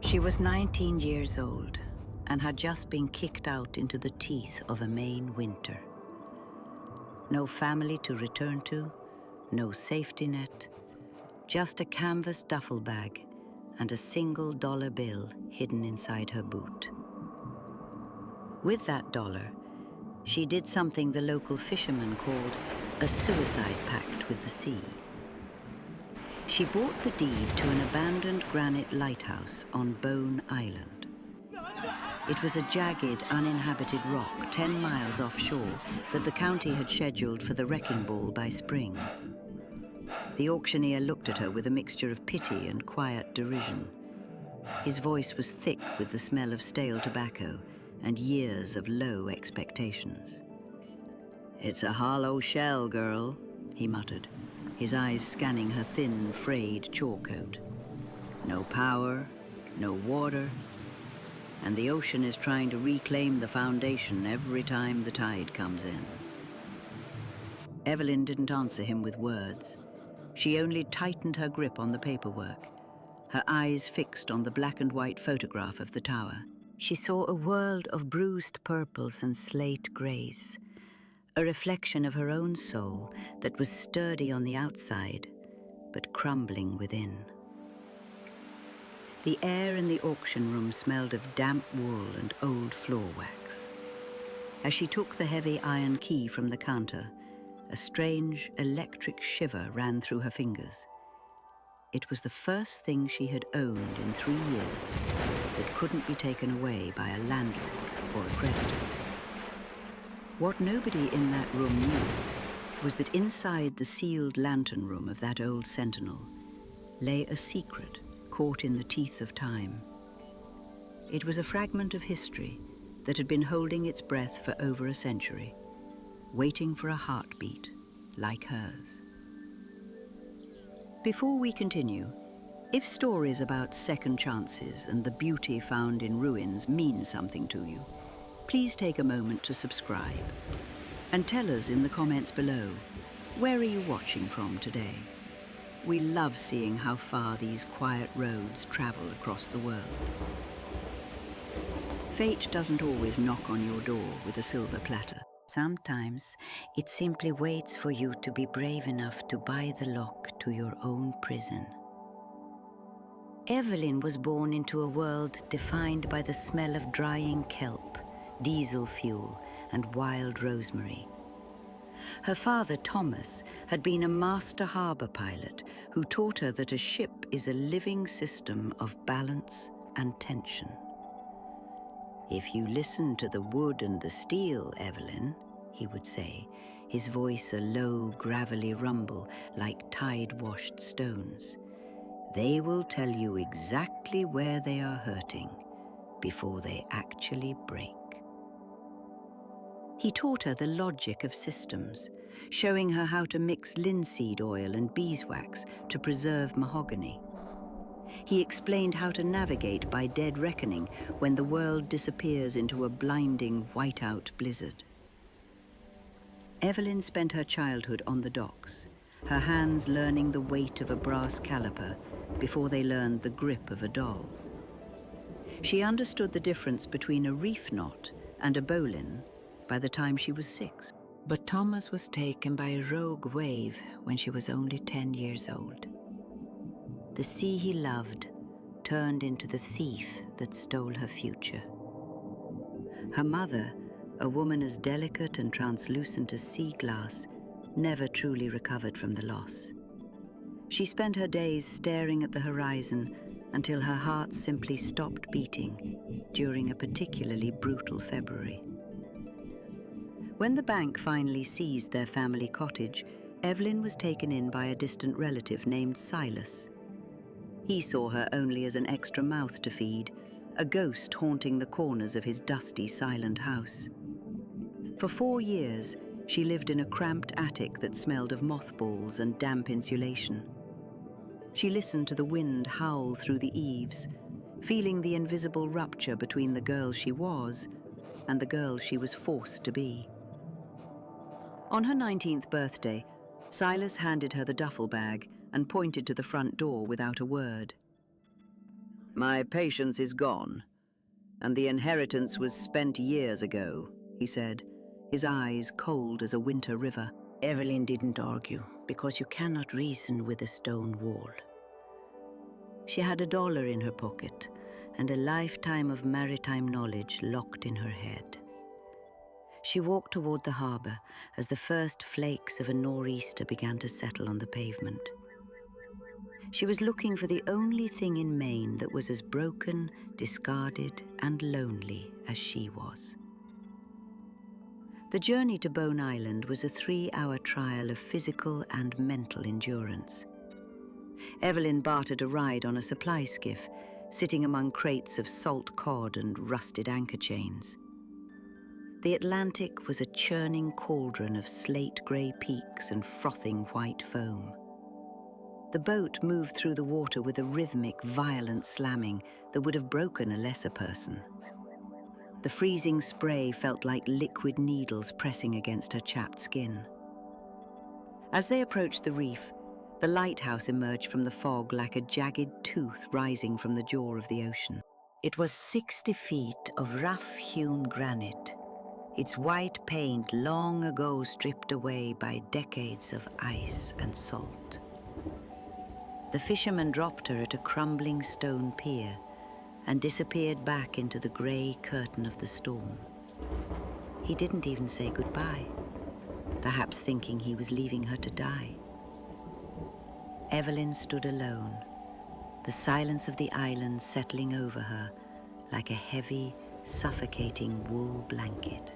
She was 19 years old and had just been kicked out into the teeth of a Maine winter. No family to return to, no safety net, just a canvas duffel bag and a single dollar bill hidden inside her boot. With that dollar, she did something the local fishermen called a suicide pact with the sea. She bought the deed to an abandoned granite lighthouse on Bone Island. It was a jagged, uninhabited rock 10 miles offshore that the county had scheduled for the wrecking ball by spring. The auctioneer looked at her with a mixture of pity and quiet derision. His voice was thick with the smell of stale tobacco and years of low expectations. "It's a hollow shell, girl," he muttered, his eyes scanning her thin, frayed chalk-coat. "No power, no water, and the ocean is trying to reclaim the foundation every time the tide comes in." Evelyn didn't answer him with words. She only tightened her grip on the paperwork, her eyes fixed on the black and white photograph of the tower. She saw a world of bruised purples and slate grays, a reflection of her own soul that was sturdy on the outside, but crumbling within. The air in the auction room smelled of damp wool and old floor wax. As she took the heavy iron key from the counter, a strange electric shiver ran through her fingers. It was the first thing she had owned in 3 years that couldn't be taken away by a landlord or a creditor. What nobody in that room knew was that inside the sealed lantern room of that old sentinel lay a secret caught in the teeth of time. It was a fragment of history that had been holding its breath for over a century, waiting for a heartbeat like hers. Before we continue, if stories about second chances and the beauty found in ruins mean something to you, please take a moment to subscribe and tell us in the comments below, where are you watching from today? We love seeing how far these quiet roads travel across the world. Fate doesn't always knock on your door with a silver platter. Sometimes it simply waits for you to be brave enough to buy the lock to your own prison. Evelyn was born into a world defined by the smell of drying kelp, diesel fuel, and wild rosemary. Her father, Thomas, had been a master harbor pilot who taught her that a ship is a living system of balance and tension. "If you listen to the wood and the steel, Evelyn," he would say, his voice a low, gravelly rumble like tide-washed stones, "they will tell you exactly where they are hurting before they actually break." He taught her the logic of systems, showing her how to mix linseed oil and beeswax to preserve mahogany. He explained how to navigate by dead reckoning when the world disappears into a blinding whiteout blizzard. Evelyn spent her childhood on the docks, her hands learning the weight of a brass caliper before they learned the grip of a doll. She understood the difference between a reef knot and a bowline by the time she was 6. But Thomas was taken by a rogue wave when she was only 10 years old. The sea he loved turned into the thief that stole her future. Her mother, a woman as delicate and translucent as sea glass, never truly recovered from the loss. She spent her days staring at the horizon until her heart simply stopped beating during a particularly brutal February. When the bank finally seized their family cottage, Evelyn was taken in by a distant relative named Silas. He saw her only as an extra mouth to feed, a ghost haunting the corners of his dusty, silent house. For 4 years, she lived in a cramped attic that smelled of mothballs and damp insulation. She listened to the wind howl through the eaves, feeling the invisible rupture between the girl she was and the girl she was forced to be. On her 19th birthday, Silas handed her the duffel bag and pointed to the front door without a word. My patience is gone, and the inheritance was spent years ago, he said, his eyes cold as a winter river. Evelyn didn't argue, because you cannot reason with a stone wall. She had $1 in her pocket and a lifetime of maritime knowledge locked in her head. She walked toward the harbor as the first flakes of a nor'easter began to settle on the pavement. She was looking for the only thing in Maine that was as broken, discarded, and lonely as she was. The journey to Bone Island was a 3-hour trial of physical and mental endurance. Evelyn bartered a ride on a supply skiff, sitting among crates of salt cod and rusted anchor chains. The Atlantic was a churning cauldron of slate-grey peaks and frothing white foam. The boat moved through the water with a rhythmic, violent slamming that would have broken a lesser person. The freezing spray felt like liquid needles pressing against her chapped skin. As they approached the reef, the lighthouse emerged from the fog like a jagged tooth rising from the jaw of the ocean. It was 60 feet of rough-hewn granite, its white paint long ago stripped away by decades of ice and salt. The fisherman dropped her at a crumbling stone pier and disappeared back into the grey curtain of the storm. He didn't even say goodbye, perhaps thinking he was leaving her to die. Evelyn stood alone, the silence of the island settling over her like a heavy, suffocating wool blanket.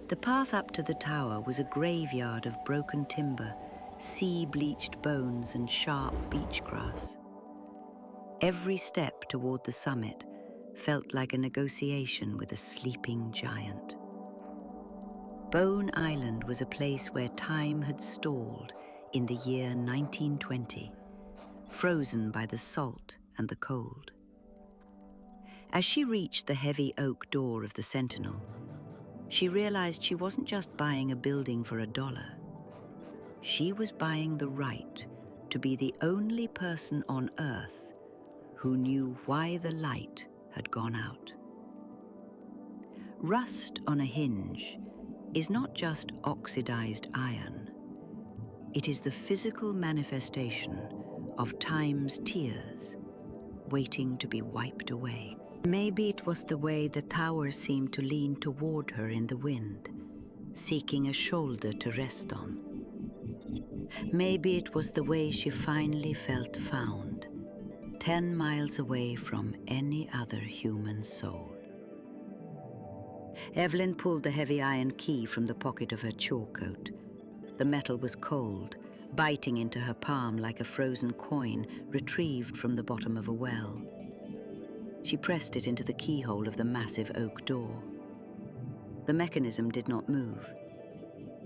The path up to the tower was a graveyard of broken timber, sea-bleached bones and sharp beach grass. Every step toward the summit felt like a negotiation with a sleeping giant. Bone Island was a place where time had stalled in the year 1920, frozen by the salt and the cold. As she reached the heavy oak door of the Sentinel, she realized she wasn't just buying a building for $1. She was buying the right to be the only person on Earth who knew why the light had gone out. Rust on a hinge is not just oxidized iron. It is the physical manifestation of time's tears waiting to be wiped away. Maybe it was the way the tower seemed to lean toward her in the wind, seeking a shoulder to rest on. Maybe it was the way she finally felt found, 10 miles away from any other human soul. Evelyn pulled the heavy iron key from the pocket of her chore coat. The metal was cold, biting into her palm like a frozen coin retrieved from the bottom of a well. She pressed it into the keyhole of the massive oak door. The mechanism did not move.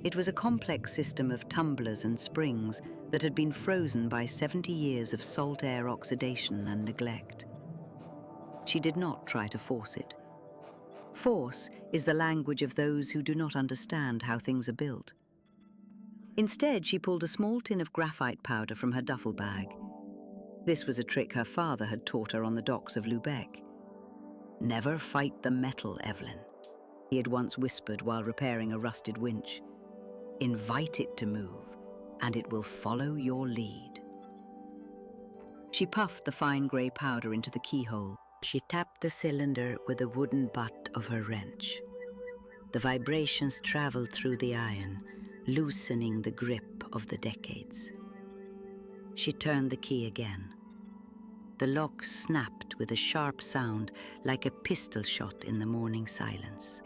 It was a complex system of tumblers and springs that had been frozen by 70 years of salt air oxidation and neglect. She did not try to force it. Force is the language of those who do not understand how things are built. Instead, she pulled a small tin of graphite powder from her duffel bag. This was a trick her father had taught her on the docks of Lubeck. "Never fight the metal, Evelyn," he had once whispered while repairing a rusted winch. "Invite it to move, and it will follow your lead." She puffed the fine grey powder into the keyhole. She tapped the cylinder with the wooden butt of her wrench. The vibrations traveled through the iron, loosening the grip of the decades. She turned the key again. The lock snapped with a sharp sound like a pistol shot in the morning silence.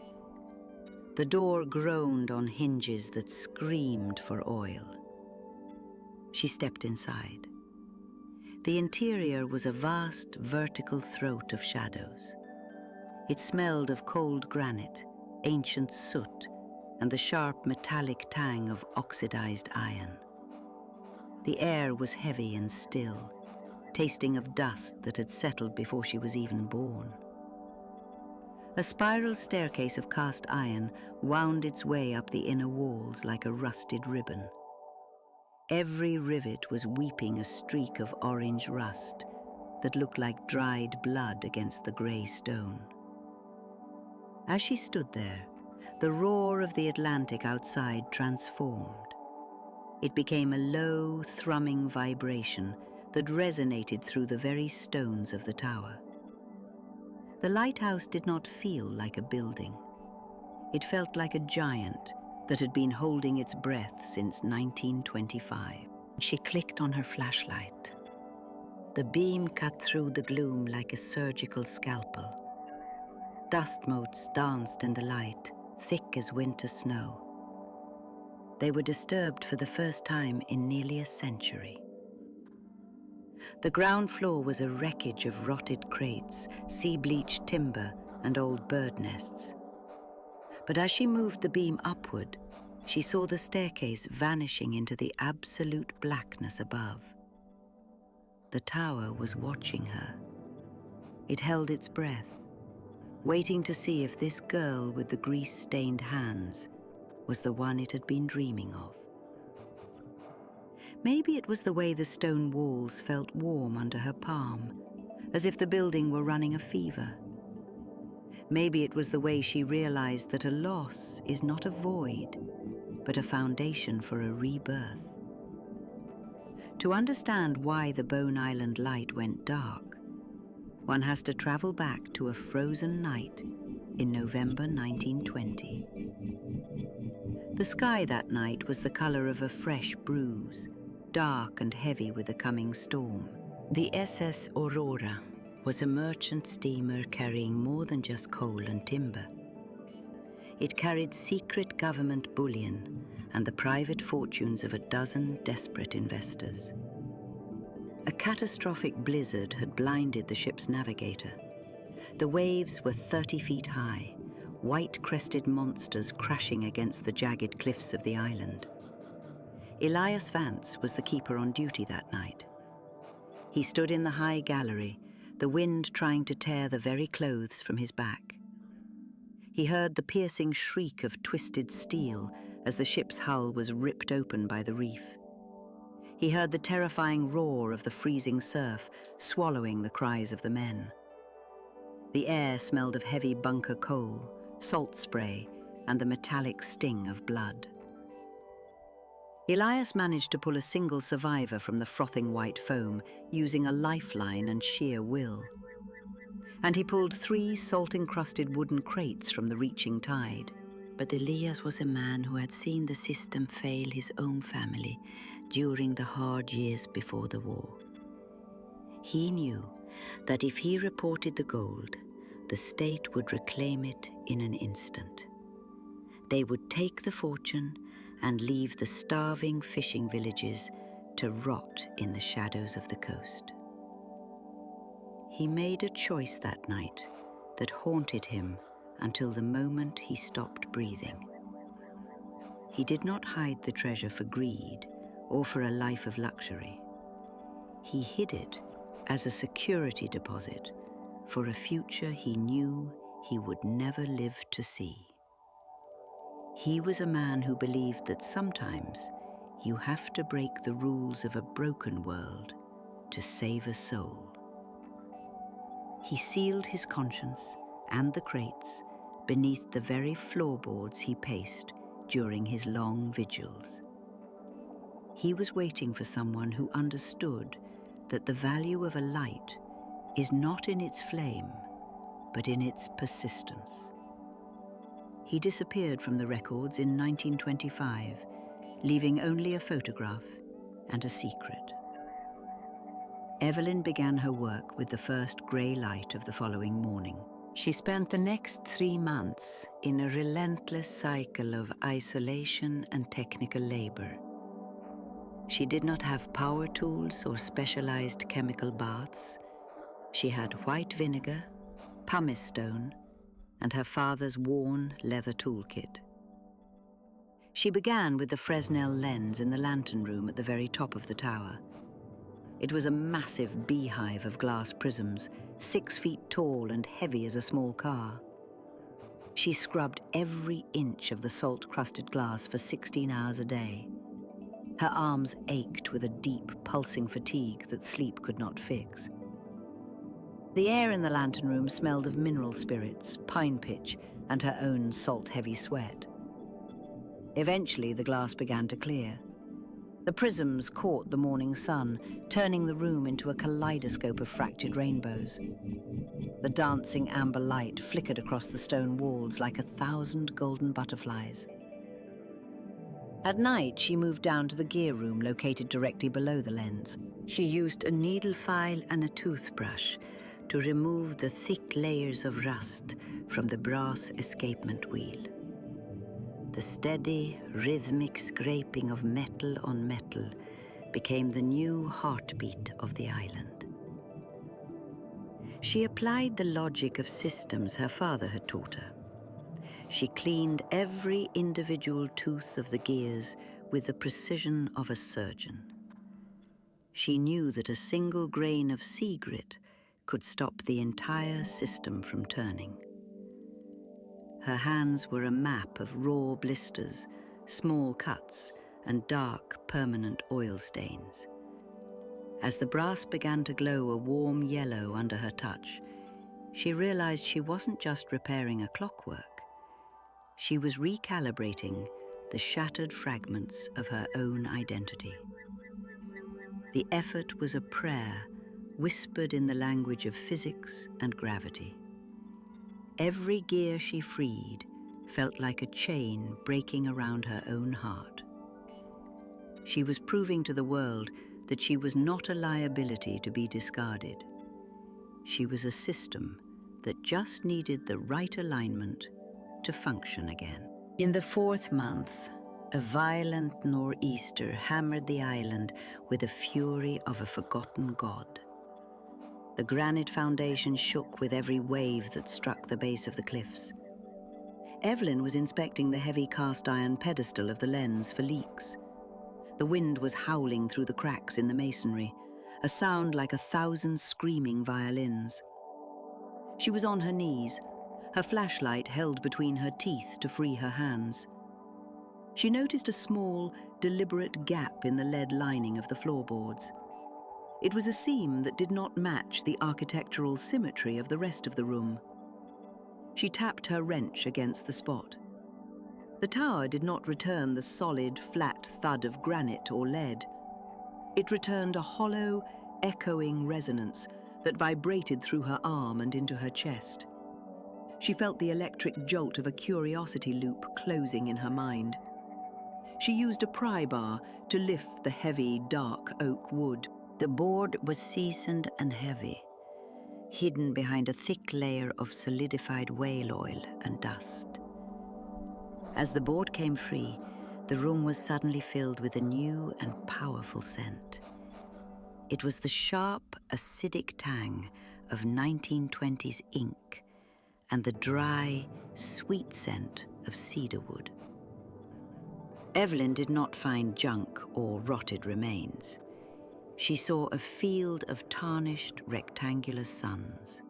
The door groaned on hinges that screamed for oil. She stepped inside. The interior was a vast vertical throat of shadows. It smelled of cold granite, ancient soot, and the sharp metallic tang of oxidized iron. The air was heavy and still, tasting of dust that had settled before she was even born. A spiral staircase of cast iron wound its way up the inner walls like a rusted ribbon. Every rivet was weeping a streak of orange rust, that looked like dried blood against the grey stone. As she stood there, the roar of the Atlantic outside transformed. It became a low, thrumming vibration that resonated through the very stones of the tower. The lighthouse did not feel like a building. It felt like a giant that had been holding its breath since 1925. She clicked on her flashlight. The beam cut through the gloom like a surgical scalpel. Dust motes danced in the light, thick as winter snow. They were disturbed for the first time in nearly a century. The ground floor was a wreckage of rotted crates, sea-bleached timber, and old bird nests. But as she moved the beam upward, she saw the staircase vanishing into the absolute blackness above. The tower was watching her. It held its breath, waiting to see if this girl with the grease-stained hands was the one it had been dreaming of. Maybe it was the way the stone walls felt warm under her palm, as if the building were running a fever. Maybe it was the way she realized that a loss is not a void, but a foundation for a rebirth. To understand why the Bone Island light went dark, one has to travel back to a frozen night in November 1920. The sky that night was the color of a fresh bruise, dark and heavy with the coming storm. The SS Aurora was a merchant steamer carrying more than just coal and timber. It carried secret government bullion and the private fortunes of a dozen desperate investors. A catastrophic blizzard had blinded the ship's navigator. The waves were 30 feet high, white-crested monsters crashing against the jagged cliffs of the island. Elias Vance was the keeper on duty that night. He stood in the high gallery, the wind trying to tear the very clothes from his back. He heard the piercing shriek of twisted steel as the ship's hull was ripped open by the reef. He heard the terrifying roar of the freezing surf swallowing the cries of the men. The air smelled of heavy bunker coal, salt spray, and the metallic sting of blood. Elias managed to pull a single survivor from the frothing white foam using a lifeline and sheer will. And he pulled 3 salt-encrusted wooden crates from the reaching tide. But Elias was a man who had seen the system fail his own family during the hard years before the war. He knew that if he reported the gold, the state would reclaim it in an instant. They would take the fortune and leave the starving fishing villages to rot in the shadows of the coast. He made a choice that night that haunted him until the moment he stopped breathing. He did not hide the treasure for greed or for a life of luxury. He hid it as a security deposit for a future he knew he would never live to see. He was a man who believed that sometimes you have to break the rules of a broken world to save a soul. He sealed his conscience and the crates beneath the very floorboards he paced during his long vigils. He was waiting for someone who understood that the value of a light is not in its flame, but in its persistence. He disappeared from the records in 1925, leaving only a photograph and a secret. Evelyn began her work with the first grey light of the following morning. She spent the next 3 months in a relentless cycle of isolation and technical labor. She did not have power tools or specialized chemical baths. She had white vinegar, pumice stone, and her father's worn leather toolkit. She began with the Fresnel lens in the lantern room at the very top of the tower. It was a massive beehive of glass prisms, 6 feet tall and heavy as a small car. She scrubbed every inch of the salt-crusted glass for 16 hours a day. Her arms ached with a deep, pulsing fatigue that sleep could not fix. The air in the lantern room smelled of mineral spirits, pine pitch, and her own salt-heavy sweat. Eventually, the glass began to clear. The prisms caught the morning sun, turning the room into a kaleidoscope of fractured rainbows. The dancing amber light flickered across the stone walls like 1,000 golden butterflies. At night, she moved down to the gear room located directly below the lens. She used a needle file and a toothbrush to remove the thick layers of rust from the brass escapement wheel. The steady, rhythmic scraping of metal on metal became the new heartbeat of the island. She applied the logic of systems her father had taught her. She cleaned every individual tooth of the gears with the precision of a surgeon. She knew that a single grain of sea grit could stop the entire system from turning. Her hands were a map of raw blisters, small cuts, and dark, permanent oil stains. As the brass began to glow a warm yellow under her touch, she realized she wasn't just repairing a clockwork. She was recalibrating the shattered fragments of her own identity. The effort was a prayer whispered in the language of physics and gravity. Every gear she freed felt like a chain breaking around her own heart. She was proving to the world that she was not a liability to be discarded. She was a system that just needed the right alignment to function again. In the 4th month, a violent nor'easter hammered the island with the fury of a forgotten god. The granite foundation shook with every wave that struck the base of the cliffs. Evelyn was inspecting the heavy cast-iron pedestal of the lens for leaks. The wind was howling through the cracks in the masonry, a sound like 1,000 screaming violins. She was on her knees, her flashlight held between her teeth to free her hands. She noticed a small, deliberate gap in the lead lining of the floorboards. It was a seam that did not match the architectural symmetry of the rest of the room. She tapped her wrench against the spot. The tower did not return the solid, flat thud of granite or lead. It returned a hollow, echoing resonance that vibrated through her arm and into her chest. She felt the electric jolt of a curiosity loop closing in her mind. She used a pry bar to lift the heavy, dark oak wood. The board was seasoned and heavy, hidden behind a thick layer of solidified whale oil and dust. As the board came free, the room was suddenly filled with a new and powerful scent. It was the sharp, acidic tang of 1920s ink and the dry, sweet scent of cedarwood. Evelyn did not find junk or rotted remains. She saw a field of tarnished rectangular suns.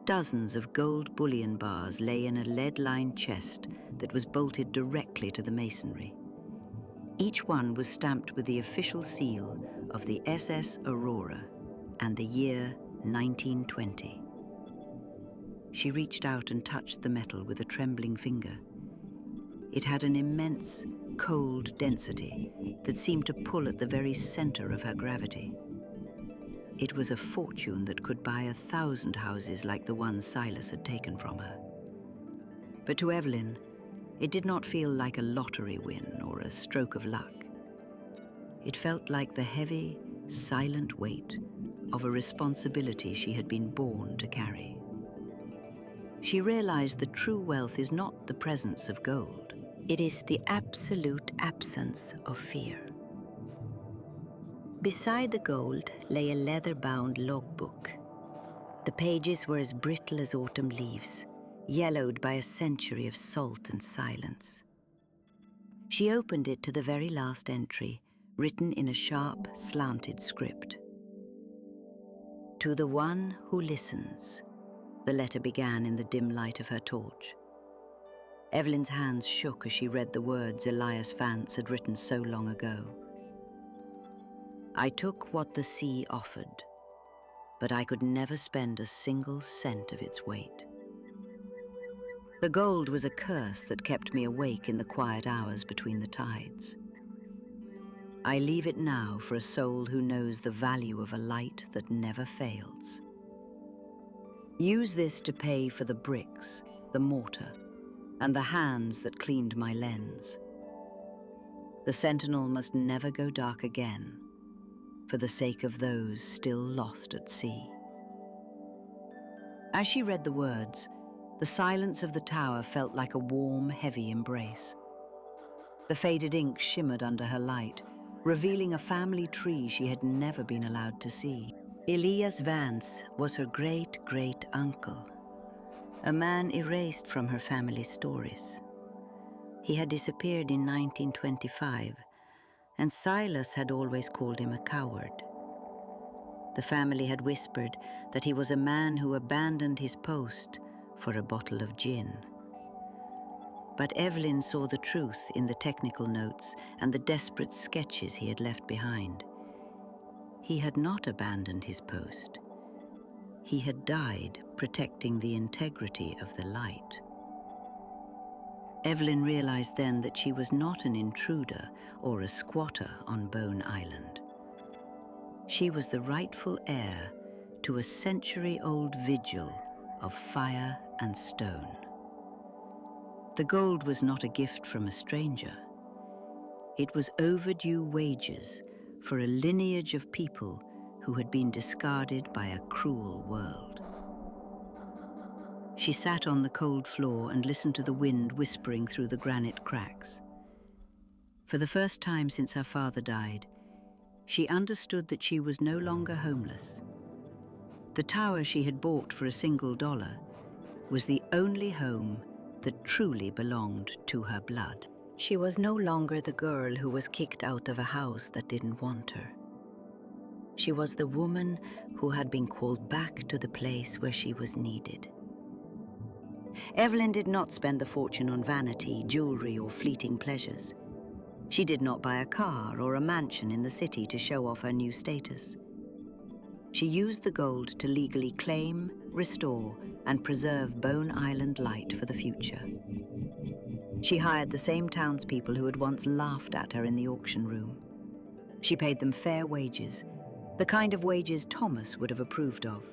Dozens of gold bullion bars lay in a lead-lined chest that was bolted directly to the masonry. Each one was stamped with the official seal of the SS Aurora and the year 1920. She reached out and touched the metal with a trembling finger. It had an immense, cold density that seemed to pull at the very center of her gravity. It was a fortune that could buy 1,000 houses like the one Silas had taken from her. But to Evelyn, it did not feel like a lottery win or a stroke of luck. It felt like the heavy, silent weight of a responsibility she had been born to carry. She realized that true wealth is not the presence of gold. It is the absolute absence of fear. Beside the gold lay a leather-bound logbook. The pages were as brittle as autumn leaves, yellowed by a century of salt and silence. She opened it to the very last entry, written in a sharp, slanted script. To the one who listens, the letter began in the dim light of her torch. Evelyn's hands shook as she read the words Elias Vance had written so long ago. I took what the sea offered. but I could never spend a single cent of its weight. The gold was a curse that kept me awake in the quiet hours between the tides. I leave it now for a soul who knows the value of a light that never fails. Use this to pay for the bricks, the mortar, and the hands that cleaned my lens. The sentinel must never go dark again, for the sake of those still lost at sea. As she read the words, the silence of the tower felt like a warm, heavy embrace. The faded ink shimmered under her light, revealing a family tree she had never been allowed to see. Elias Vance was her great-great-uncle, a man erased from her family's stories. He had disappeared in 1925, and Silas had always called him a coward. The family had whispered that he was a man who abandoned his post for a bottle of gin. But Evelyn saw the truth in the technical notes and the desperate sketches he had left behind. He had not abandoned his post. He had died protecting the integrity of the light. Evelyn realized then that she was not an intruder or a squatter on Bone Island. She was the rightful heir to a century-old vigil of fire and stone. The gold was not a gift from a stranger. It was overdue wages for a lineage of people who had been discarded by a cruel world. She sat on the cold floor and listened to the wind whispering through the granite cracks. For the first time since her father died, she understood that she was no longer homeless. The tower she had bought for $1 was the only home that truly belonged to her blood. She was no longer the girl who was kicked out of a house that didn't want her. She was the woman who had been called back to the place where she was needed. Evelyn did not spend the fortune on vanity, jewelry, or fleeting pleasures. She did not buy a car or a mansion in the city to show off her new status. She used the gold to legally claim, restore, and preserve Bone Island light for the future. She hired the same townspeople who had once laughed at her in the auction room. She paid them fair wages, the kind of wages Thomas would have approved of.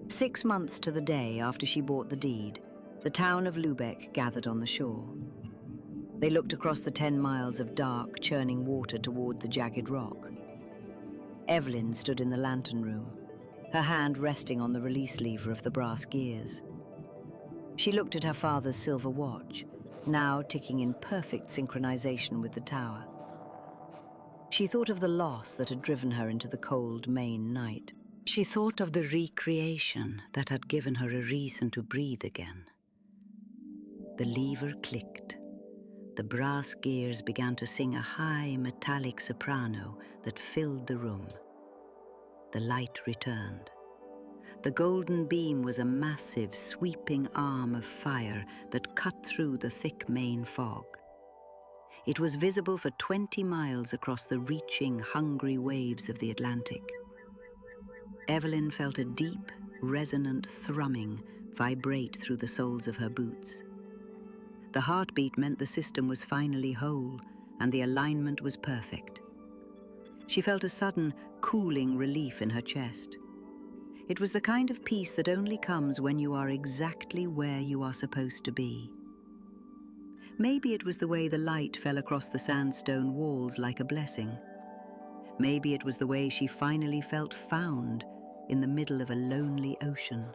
6 months to the day after she bought the deed, the town of Lubeck gathered on the shore. They looked across the 10 miles of dark, churning water toward the jagged rock. Evelyn stood in the lantern room, her hand resting on the release lever of the brass gears. She looked at her father's silver watch, now ticking in perfect synchronization with the tower. She thought of the loss that had driven her into the cold Maine night. She thought of the recreation that had given her a reason to breathe again. The lever clicked. The brass gears began to sing a high metallic soprano that filled the room. The light returned. The golden beam was a massive, sweeping arm of fire that cut through the thick Maine fog. It was visible for 20 miles across the reaching, hungry waves of the Atlantic. Evelyn felt a deep, resonant thrumming vibrate through the soles of her boots. The heartbeat meant the system was finally whole and the alignment was perfect. She felt a sudden, cooling relief in her chest. It was the kind of peace that only comes when you are exactly where you are supposed to be. Maybe it was the way the light fell across the sandstone walls like a blessing. Maybe it was the way she finally felt found in the middle of a lonely ocean.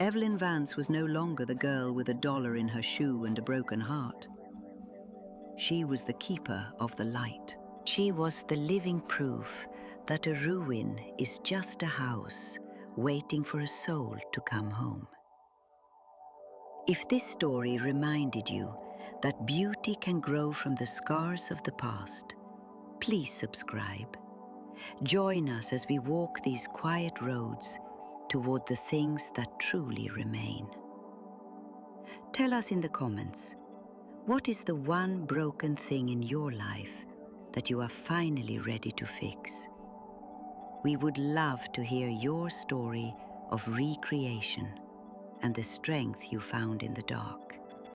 Evelyn Vance was no longer the girl with $1 in her shoe and a broken heart. She was the keeper of the light. She was the living proof that a ruin is just a house waiting for a soul to come home. If this story reminded you that beauty can grow from the scars of the past, please subscribe. Join us as we walk these quiet roads toward the things that truly remain. Tell us in the comments, what is the one broken thing in your life that you are finally ready to fix? We would love to hear your story of recreation and the strength you found in the dark.